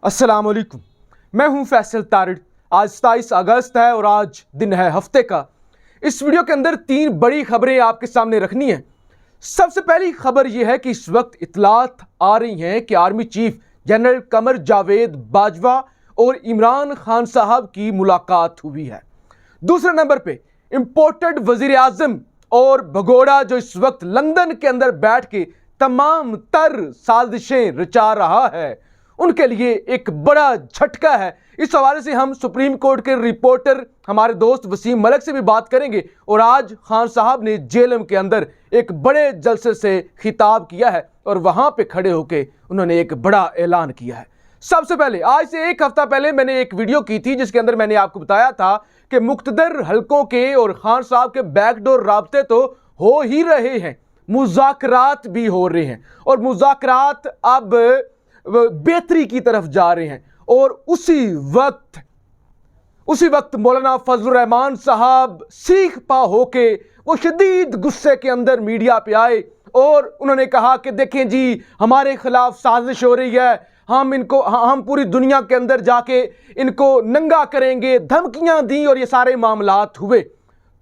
अस्सलाम वालेकुम। मैं हूं फैसल तारिड़। आज 27 अगस्त है और आज दिन है हफ्ते का। इस वीडियो के अंदर 3 बड़ी खबरें आपके सामने रखनी है। सबसे पहली खबर यह है कि इस वक्त इतलात आ रही हैं कि army chief general Qamar Javed Bajwa और इमरान खान साहब की मुलाकात हुई है। दूसरे नंबर पे इंपोर्टेड वजीर आजम और भगोड़ा जो इस वक्त लंदन के अंदर बैठ के तमाम तर साजिशें रचा रहा है, उनके लिए एक बड़ा झटका है। इस हवाले से हम सुप्रीम कोर्ट के रिपोर्टर हमारे दोस्त वसीम मलिक से भी बात करेंगे। और आज खान साहब ने जेलम के अंदर एक बड़े जलसे से खिताब किया है और वहां पे खड़े होकर उन्होंने एक बड़ा ऐलान किया है। सबसे पहले आज से एक हफ्ता पहले मैंने एक वीडियो की थी जिसके अंदर मैंने आपको बताया था कि मुख्तदर हलकों के और खान साहब के बैकडोर राब्ते तो हो ही रहे हैं, मुज़ाकरात भी हो रहे हैं और मुज़ाकरात अब बेहतरी की तरफ जा रहे हैं। और उसी वक्त मौलाना फजलुर रहमान साहब सीख पा होके वो शदीद गुस्से के अंदर मीडिया पे आए और उन्होंने कहा कि देखें जी, हमारे खिलाफ साजिश हो रही है, हम पूरी दुनिया के अंदर जाके इनको नंगा करेंगे, धमकियां दी और ये सारे मामलात हुए।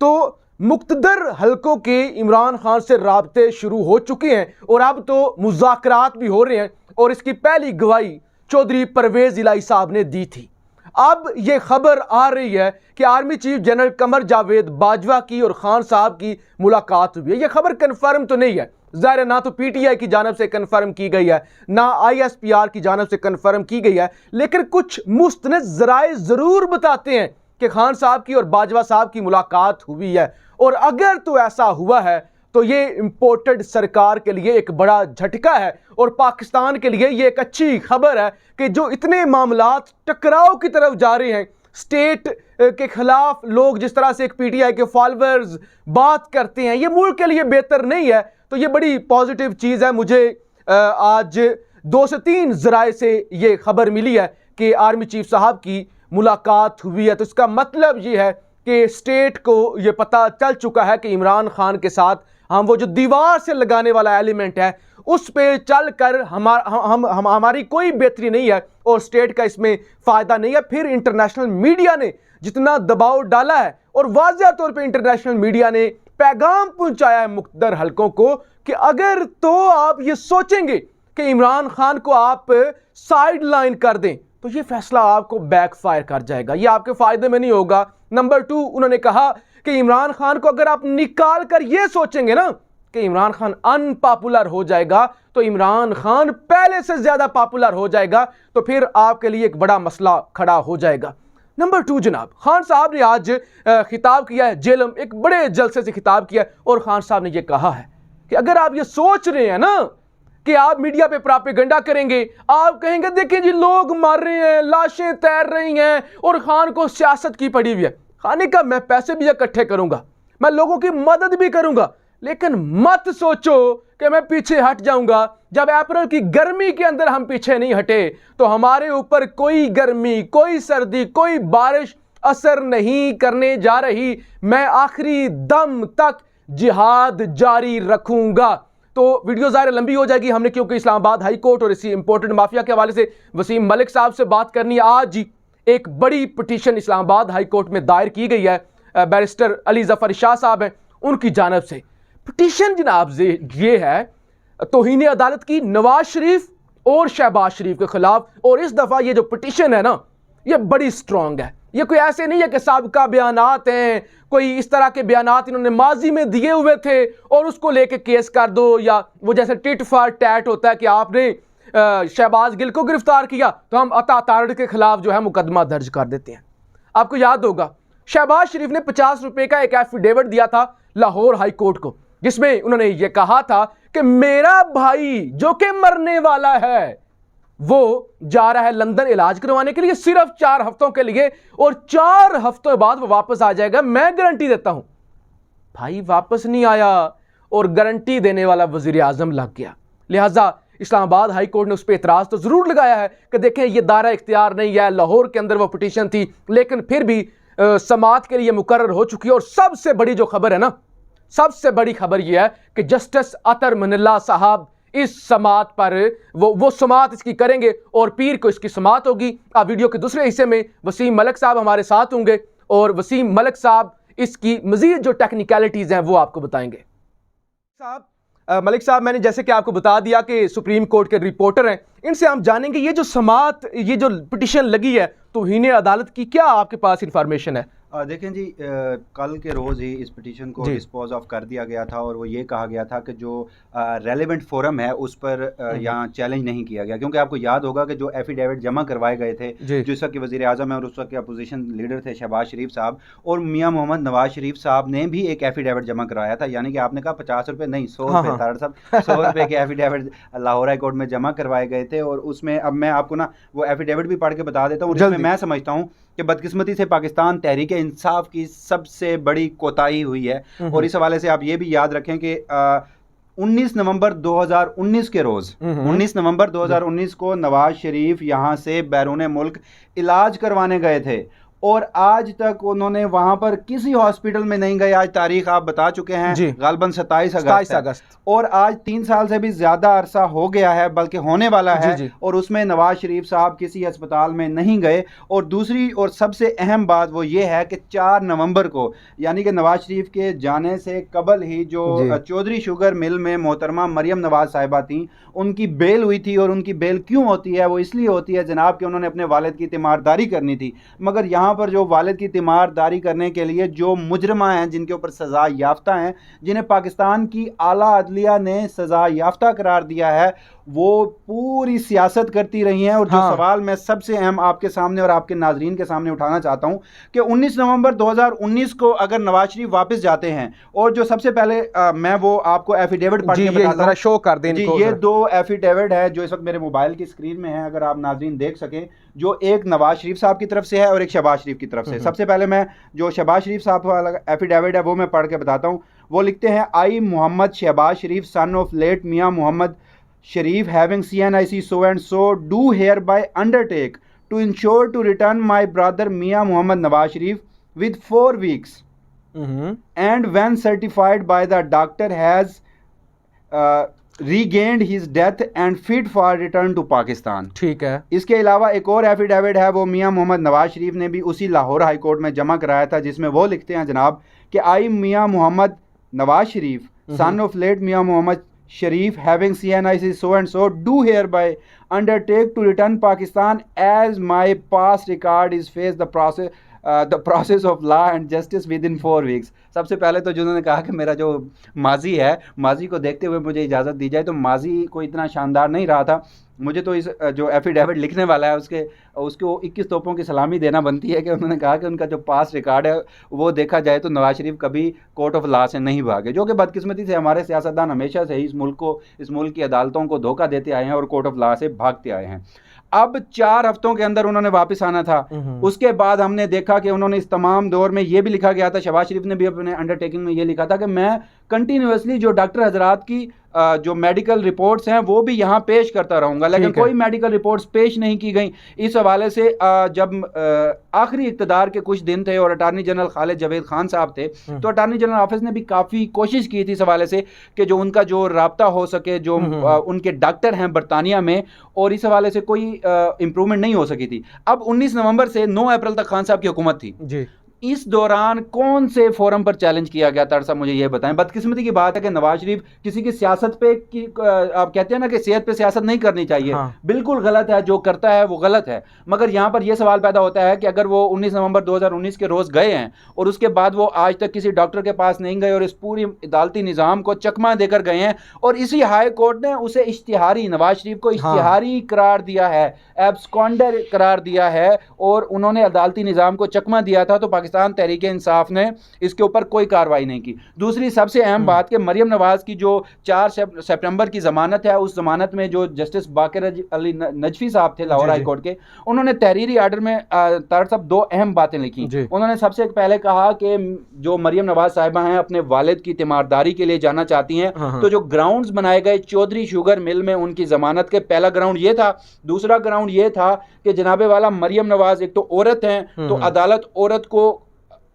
तो मुख्तदर हलकों के इमरान खान से राब्ते शुरू हो चुके हैं और अब तो मुज़ाकरात भी हो रहे हैं और इसकी पहली गवाही चौधरी परवेज इलाही साहब ने दी थी। अब यह खबर आ रही है कि army chief general Qamar Javed Bajwa की और खान साहब की मुलाकात हुई है। यह खबर कंफर्म तो नहीं है, ज़ाहिर है, ना तो पीटीआई की जानब से कंफर्म की गई है, ना आईएसपीआर की जानब से कंफर्म की गई है, लेकिन कुछ मुस्तनद ज़राए ज़रूर बताते हैं कि खान साहब की और बाजवा साहब की मुलाकात हुई है। और अगर तो ऐसा हुआ है तो ये इंपोर्टेड सरकार के लिए एक बड़ा झटका है और पाकिस्तान के लिए ये एक अच्छी खबर है कि जो इतने मामलात टकराव की तरफ जा रहे हैं, स्टेट के खिलाफ लोग जिस तरह से एक पीटीआई के फॉलोअर्स बात करते हैं, ये मुल्क के लिए बेहतर नहीं है। तो ये बड़ी पॉजिटिव चीज़ है। मुझे आज 2 से 3 ज़राए से ये खबर मिली है कि आर्मी चीफ साहब की मुलाकात हुई है। तो इसका मतलब ये है कि स्टेट को ये पता चल चुका है कि इमरान खान के साथ हम वो जो दीवार से लगाने वाला एलिमेंट है उस पे चल कर हमारी कोई बेहतरी नहीं है और स्टेट का इसमें फ़ायदा नहीं है। फिर इंटरनेशनल मीडिया ने जितना दबाव डाला है और वाज़ेह तौर पे इंटरनेशनल मीडिया ने पैगाम पहुंचाया है मुख्तदर हलकों को कि अगर तो आप ये सोचेंगे कि इमरान खान को आप साइड लाइन कर दें तो ये फैसला आपको बैकफायर कर जाएगा, ये आपके फ़ायदे में नहीं होगा। नंबर 2, उन्होंने कहा कि इमरान खान को अगर आप निकाल कर यह सोचेंगे ना कि इमरान खान अनपॉपुलर हो जाएगा तो इमरान खान पहले से ज्यादा पॉपुलर हो जाएगा, तो फिर आपके लिए एक बड़ा मसला खड़ा हो जाएगा। नंबर 2 जनाब, खान साहब ने आज खिताब किया है जेलम, एक बड़े जलसे से खिताब किया है और खान साहब ने यह कहा है कि अगर आप ये सोच रहे हैं ना कि आप मीडिया पे प्रोपेगेंडा करेंगे, आप कहेंगे देखें जी लोग मर रहे हैं, लाशें तैर रही हैं और खान को सियासत की पड़ी हुई है। खाने का मैं पैसे भी इकट्ठे करूंगा, मैं लोगों की मदद भी करूंगा, लेकिन मत सोचो कि मैं पीछे हट जाऊंगा। जब अप्रैल की गर्मी के अंदर हम पीछे नहीं हटे तो हमारे ऊपर कोई गर्मी, कोई सर्दी, कोई बारिश असर नहीं करने जा रही। मैं आखिरी दम तक जिहाद जारी रखूंगा। तो वीडियो ज़ाहिर लंबी हो जाएगी हमने, क्योंकि इस्लामाबाद हाई कोर्ट और इसी इंपोर्टेड माफिया के हवाले से वसीम मलिक साहब से बात करनी है। आज ही एक बड़ी पिटीशन इस्लामाबाद हाई कोर्ट में दायर की गई है, बैरिस्टर अली जफर शाह साहब हैं उनकी जानब से। पिटीशन जनाब ये है तौहीन अदालत की नवाज शरीफ और शहबाज शरीफ के खिलाफ। और इस दफ़ा ये जो पिटीशन है ना, ये बड़ी स्ट्रॉन्ग है। ये कोई ऐसे नहीं है कि साबिका बयानात हैं, कोई इस तरह के बयानात इन्होंने माजी में दिए हुए थे और उसको लेके केस कर दो, या वो जैसे टिट फॉर टैट होता है कि आपने शहबाज गिल को गिरफ्तार किया तो हम अता तारड़ के खिलाफ जो है मुकदमा दर्ज कर देते हैं। आपको याद होगा शहबाज शरीफ ने 50 रुपए का एक एफिडेविट दिया था लाहौर हाई कोर्ट को, जिसमें उन्होंने ये कहा था कि मेरा भाई जो कि मरने वाला है वो जा रहा है लंदन इलाज करवाने के लिए सिर्फ 4 हफ्तों के लिए और 4 हफ्तों बाद वो वापस आ जाएगा, मैं गारंटी देता हूं। भाई वापस नहीं आया और गारंटी देने वाला वजीर आजम लग गया। लिहाजा इस्लामाबाद हाई कोर्ट ने उस पर एतराज तो जरूर लगाया है कि देखें ये दायरा इख्तियार नहीं है, लाहौर के अंदर वो पिटीशन थी, लेकिन फिर भी समाअत के लिए मुकर्रर हो चुकी है। और सबसे बड़ी जो खबर है ना, सबसे बड़ी खबर यह है कि जस्टिस अतर मनिल्ला साहब इस समात पर वो समात इसकी करेंगे और पीर को इसकी समात होगी। अब वीडियो के दूसरे हिस्से में वसीम मलिक साहब हमारे साथ होंगे और वसीम मलिक साहब इसकी मजीद जो टेक्निकलिटीज़ हैं वो आपको बताएंगे। साहब मलिक साहब, मैंने जैसे कि आपको बता दिया कि सुप्रीम कोर्ट के रिपोर्टर हैं, इनसे हम जानेंगे ये जो समात, ये जो पिटिशन लगी है तौहीन अदालत की, क्या आपके पास इंफॉर्मेशन है? देखें जी, कल के रोज़ ही इस पिटीशन को डिस्पोज ऑफ कर दिया गया था और वो ये कहा गया था कि जो रेलेवेंट फोरम है उस पर यहाँ चैलेंज नहीं किया गया, क्योंकि आपको याद होगा कि जो एफिडेविट जमा करवाए गए थे, जो इस वक्त के वज़ीर आज़म है और उस वक्त के अपोजिशन लीडर थे शहबाज शरीफ साहब, और मियाँ मोहम्मद नवाज शरीफ साहब ने भी एक एफिडेविट जमा करवाया था। यानी कि आपने कहा 50 रुपये नहीं, 100 रुपये तारड़ साहब, 100 रुपये के एफिडेविट लाहौर हाई कोर्ट में जमा करवाए गए थे। और उसमें अब मैं आपको ना वो एफिडेविट भी पढ़ के बता देता हूँ। जिसमें मैं समझता हूँ कि बदकिस्मती से पाकिस्तान तहरीक इंसाफ की सबसे बड़ी कोताही हुई है। और इस हवाले से आप ये भी याद रखें कि 19 नवंबर 2019 के रोज़ 19 नवंबर 2019 को नवाज शरीफ यहाँ से बैरून मुल्क इलाज करवाने गए थे और आज तक उन्होंने वहां पर किसी हॉस्पिटल में नहीं गए। आज तारीख आप बता चुके हैं, गालबन 27 अगस्त, और आज 3 साल से भी ज्यादा अरसा हो गया है, बल्कि होने वाला है, और उसमें नवाज शरीफ साहब किसी अस्पताल में नहीं गए। और दूसरी और सबसे अहम बात वो ये है कि 4 नवंबर को, यानी कि नवाज शरीफ के जाने से कबल ही, जो चौधरी शुगर मिल में मोहतरमा मरियम नवाज साहिबा थी, उनकी बेल हुई थी। और उनकी बेल क्यों होती है? वो इसलिए होती है जनाब कि उन्होंने अपने वालिद की तीमारदारी करनी थी। मगर यहाँ पर जो वालिद की तीमारदारी करने के लिए जो मुजरमा हैं, जिनके ऊपर सजा याफ्ता हैं, जिन्हें पाकिस्तान की आला अदलिया ने सजा याफ्ता करार दिया है, वो पूरी सियासत करती रही हैं। और जो सवाल मैं सबसे अहम आपके सामने और आपके नाजरीन के सामने उठाना चाहता हूं कि 19 नवंबर 2019 को अगर नवाज शरीफ वापस जाते हैं, और जो सबसे पहले मैं वो आपको एफिडेविट पढ़ के बताता हूं, शो कर दें ये 2 एफिडेविट है जो इस वक्त मेरे मोबाइल की स्क्रीन में है, अगर आप नाजरीन देख सकें, जो एक नवाज शरीफ साहब की तरफ से है और एक शहबाज शरीफ की तरफ से। सबसे पहले मैं जो शहबाज शरीफ साहब वाला एफिडेविट है वो मैं पढ़ के बताता हूँ। वो लिखते हैं, आई मोहम्मद शहबाज शरीफ सन ऑफ लेट मियाँ Mohammad Sharif, having CNIC so and so, do hereby undertake to ensure to return my brother Mia Muhammad Nawaz Sharif with 4 weeks, and when certified by the doctor has regained his death and fit for return to Pakistan। ठीक है। इसके अलावा एक और affidavit है, वो मियाँ मोहम्मद नवाज शरीफ ने भी उसी लाहौर हाई कोर्ट में जमा कराया था, जिसमें वो लिखते हैं जनाब कि आई मियाँ Mohammad Nawaz Sharif son of late मियाँ Mohammad Sharif, having CNIC so and so, do hereby undertake to return Pakistan as my past record is face the process of law and justice within 4 weeks। सबसे पहले तो जिन्होंने कहा कि मेरा जो माजी है, माजी को देखते हुए मुझे इजाज़त दी जाए, तो माजी को इतना शानदार नहीं रहा था। मुझे तो इस जो एफिडेविट लिखने वाला है उसको 21 तोपों की सलामी देना बनती है कि उन्होंने कहा कि उनका जो पास रिकॉर्ड है वो देखा जाए तो नवाज शरीफ कभी कोर्ट ऑफ लॉ से नहीं भागे, जो कि बदकिस्मती से हमारे सियासतदान हमेशा से ही इस मुल्क की अदालतों को धोखा देते आए हैं और कोर्ट ऑफ लॉ से भागते आए हैं। अब 4 हफ्तों के अंदर उन्होंने वापस आना था। उसके बाद हमने देखा कि उन्होंने इस तमाम दौर में ये भी लिखा गया था, शहबाज शरीफ ने भी अपने अंडरटेकिंग में ये लिखा था कि मैं कंटिन्यूसली जो डॉक्टर हजरात की जो मेडिकल रिपोर्ट्स हैं वो भी यहाँ पेश करता रहूँगा, लेकिन कोई मेडिकल रिपोर्ट्स पेश नहीं की गई। इस हवाले से जब आखिरी इक़्तिदार के कुछ दिन थे और अटार्नी जनरल खालिद जावेद खान साहब थे, तो अटार्नी जनरल ऑफिस ने भी काफ़ी कोशिश की थी इस हवाले से कि जो उनका जो राब्ता हो सके, जो उनके डॉक्टर हैं बरतानिया में, और इस हवाले से कोई इम्प्रूवमेंट नहीं हो सकी थी। अब 19 नवंबर से 9 अप्रैल तक खान साहब की हुकूमत थी जी। इस दौरान कौन से फोरम पर चैलेंज किया गया था, मुझे ये बताएं। बदकिस्मती की बात है कि नवाज शरीफ किसी की सियासत पे आप कहते हैं ना कि सेहत पे सियासत नहीं करनी चाहिए, बिल्कुल गलत है, जो करता है वो गलत है। मगर यहाँ पर यह सवाल पैदा होता है कि अगर वो 19 नवंबर 2019 के रोज़ गए हैं और उसके बाद वो आज तक किसी डॉक्टर के पास नहीं गए और इस पूरी अदालती निज़ाम को चकमा देकर गए हैं, और इसी हाई कोर्ट ने उसे इश्तिहारी, नवाज शरीफ को इश्तिहारी करार दिया है, एब्सकॉन्डर करार दिया है, और उन्होंने अदालती निज़ाम को चकमा दिया था, तो पाकिस्तान तहरीक इंसाफ ने इसके ऊपर कोई कार्रवाई नहीं की। दूसरी सबसे अहम बात कि मरियम नवाज की जो 4 सितंबर की जमानत है, उस जमानत में जो जस्टिस बाकर अली नजफी साहब थे लाहौर हाई कोर्ट के, उन्होंने तहरीरी आर्डर में तार साहब 2 अहम बातें लिखी। उन्होंने सबसे पहले कहा कि जो मरियम नवाज साहिबा हैं अपने वालिद की तीमारदारी के लिए जाना चाहती हैं, तो जो ग्राउंड्स बनाए गए चौधरी शुगर मिल में उनकी जमानत के, पहला ग्राउंड ये था। दूसरा ग्राउंड ये था कि जनाबे वाला मरियम नवाज एक तो औरत हैं, तो अदालत औरत को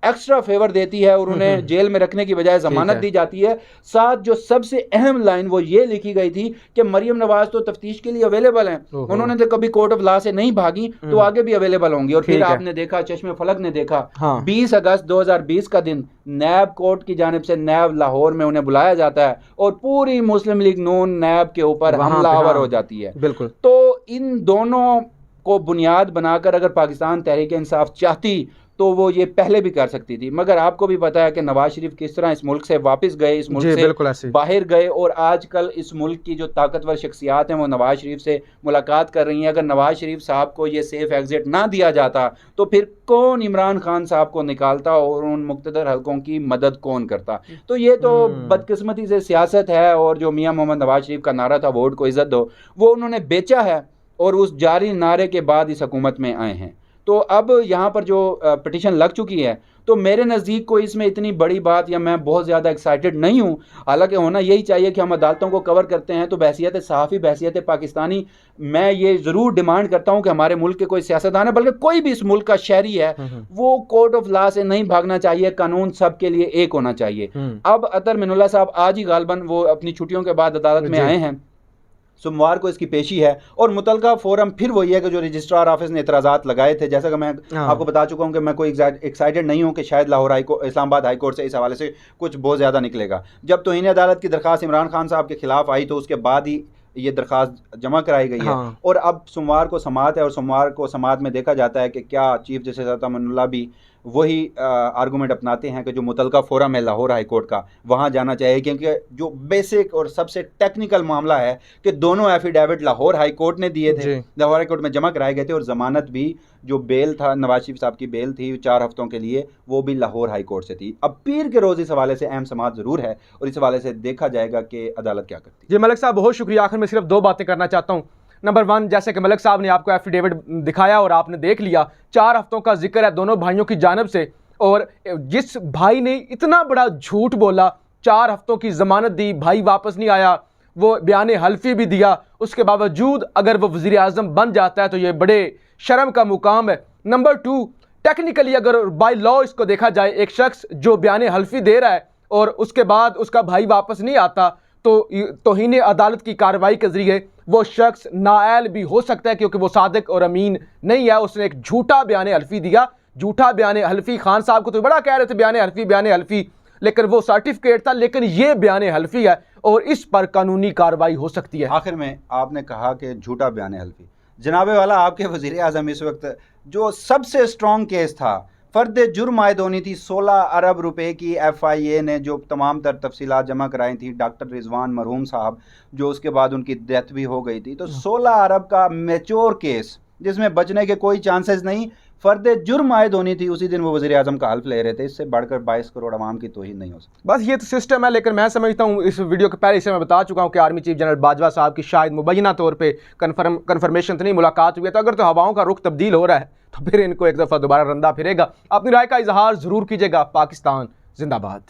एक्स्ट्रा फेवर देती है और उन्हें जेल में रखने की बजाय जमानत दी जाती है। साथ जो सबसे अहम लाइन वो ये लिखी गई थी कि मरियम नवाज तो तफ्तीश के लिए अवेलेबल हैं, उन्होंने तो कभी कोर्ट ऑफ लॉ से नहीं भागी तो आगे भी अवेलेबल होंगी। और फिर आपने देखा, चश्मे फलक ने देखा, 20 अगस्त 2020 का दिन नैब कोर्ट की जानिब से नैब लाहौर में उन्हें बुलाया जाता है और पूरी मुस्लिम लीग नून नैब के ऊपर हमलावर हो जाती है। बिल्कुल। तो इन दोनों को बुनियाद बनाकर अगर पाकिस्तान तहरीक इंसाफ चाहती तो वो ये पहले भी कर सकती थी, मगर आपको भी पता है कि नवाज शरीफ किस तरह इस मुल्क से वापस गए, इस मुल्क से बाहर गए, और आजकल इस मुल्क की जो ताकतवर शख्सियात हैं वो नवाज शरीफ से मुलाकात कर रही हैं। अगर नवाज शरीफ साहब को ये सेफ एग्जिट ना दिया जाता तो फिर कौन इमरान खान साहब को निकालता और उन मुक्तदर हलकों की मदद कौन करता। तो ये तो बदकिस्मती से सियासत है, और जो मियाँ मोहम्मद नवाज शरीफ का नारा था वोट को इज्जत दो, वो उन्होंने बेचा है और उस जारी नारे के बाद इस हुकूमत में आए हैं। तो अब यहाँ पर जो पिटीशन लग चुकी है, तो मेरे नज़दीक कोई इसमें इतनी बड़ी बात या मैं बहुत ज़्यादा एक्साइटेड नहीं हूँ। हालांकि होना यही चाहिए कि हम अदालतों को कवर करते हैं, तो बहसियत सहाफ़ी, बहसियत पाकिस्तानी, मैं ये ज़रूर डिमांड करता हूँ कि हमारे मुल्क के कोई सियासतदान है, बल्कि कोई भी इस मुल्क का शहरी है, वो कोर्ट ऑफ लॉ से नहीं भागना चाहिए, कानून सब के लिए एक होना चाहिए। अब अतर मिनुल्लाह साहब आज ही गालबन वो अपनी छुट्टियों के बाद अदालत में आए हैं, सोमवार को इसकी पेशी है, और मुतलका फोरम फिर वही है कि जो रजिस्ट्रार ऑफिस ने एतराज़ात लगाए थे। जैसा कि मैं आपको बता चुका हूं कि मैं कोई एक्साइटेड नहीं हूं कि शायद लाहौर इस्लामाबाद हाई कोर्ट से इस हवाले से कुछ बहुत ज़्यादा निकलेगा। जब तौहीन अदालत की दरख्वास्त इमरान खान साहब के खिलाफ आई तो उसके बाद ही ये दरख्वास्त जमा कराई गई है, और अब सोमवार को समाअत है, और सोमवार को समाअत में देखा जाता है कि क्या चीफ जस्टिस अता मन्नुल्लाह भी वही आर्गूमेंट अपनाते हैं कि जो मुतलका फोरम है लाहौर हाई कोर्ट का, वहाँ जाना चाहिए, क्योंकि जो बेसिक और सबसे टेक्निकल मामला है कि दोनों एफिडेविट लाहौर हाई कोर्ट ने दिए थे, लाहौर हाई कोर्ट में जमा कराए गए थे, और ज़मानत भी जो बेल था, नवाज शरीफ साहब की बेल थी 4 हफ्तों के लिए, वो भी लाहौर हाई कोर्ट से थी। अब पीर के रोज़ इस हवाले से अहम समाअत ज़रूर है, और इस हवाले से देखा जाएगा कि अदालत क्या करती है। जी मलिक साहब, बहुत शुक्रिया। आखिर में सिर्फ 2 बातें करना चाहता हूँ। नंबर 1, जैसे कि मलिक साहब ने आपको एफिडेविट दिखाया और आपने देख लिया, 4 हफ्तों का जिक्र है दोनों भाइयों की जानिब से, और जिस भाई ने इतना बड़ा झूठ बोला, 4 हफ्तों की ज़मानत दी, भाई वापस नहीं आया, वो बयान हल्फी भी दिया, उसके बावजूद अगर वो वज़ीर आज़म बन जाता है तो ये बड़े शर्म का मुकाम है। नंबर 2, टेक्निकली अगर बाय लॉ इसको देखा जाए, एक शख्स जो बयान हल्फी दे रहा है और उसके बाद उसका भाई वापस नहीं आता, तो तौहीन अदालत की कार्रवाई के ज़रिए वो शख्स नाअहल भी हो सकता है, क्योंकि वो सादिक और अमीन नहीं है, उसने एक झूठा बयान हल्फी दिया। झूठा बयान हल्फी, खान साहब को तो बड़ा कह रहे थे बयान हल्फी, लेकिन वो सर्टिफिकेट था, लेकिन ये बयान हल्फी है और इस पर कानूनी कार्रवाई हो सकती है। आखिर में आपने कहा कि झूठा बयान हल्फी, जनाबे वाला आपके वज़ीर आज़म इस वक्त जो सबसे स्ट्रॉन्ग केस था, फ़र्द जुर्म आयद होनी थी, 16 अरब रुपए की FIA ने जो तमाम तर तफसीलात जमा कराई थी, डॉक्टर रिजवान मरहूम साहब, जो उसके बाद उनकी डेथ भी हो गई थी, तो 16 अरब का मैच्योर केस जिसमें बचने के कोई चांसेस नहीं, फ़र्द जुर्म आयद होनी थी, उसी दिन वो वज़ीर आज़म का हल्फ ले रहे थे। इससे बढ़कर 22 करोड़ आवाम की तौहीन नहीं हो सकती। बस ये तो सिस्टम है। लेकिन मैं समझता हूँ, इस वीडियो के पहले से मैं बता चुका हूँ कि आर्मी चीफ जनरल बाजवा साहब की शायद मुबैना तौर पे कन्फर्मेशन तो नहीं, मुलाकात हुई है, तो अगर तो हवाओं का रुख तब्दील हो रहा है तो फिर इनको एक दफ़ा दोबारा रंदा फिरेगा। अपनी राय का इजहार ज़रूर कीजिएगा। पाकिस्तान जिंदाबाद।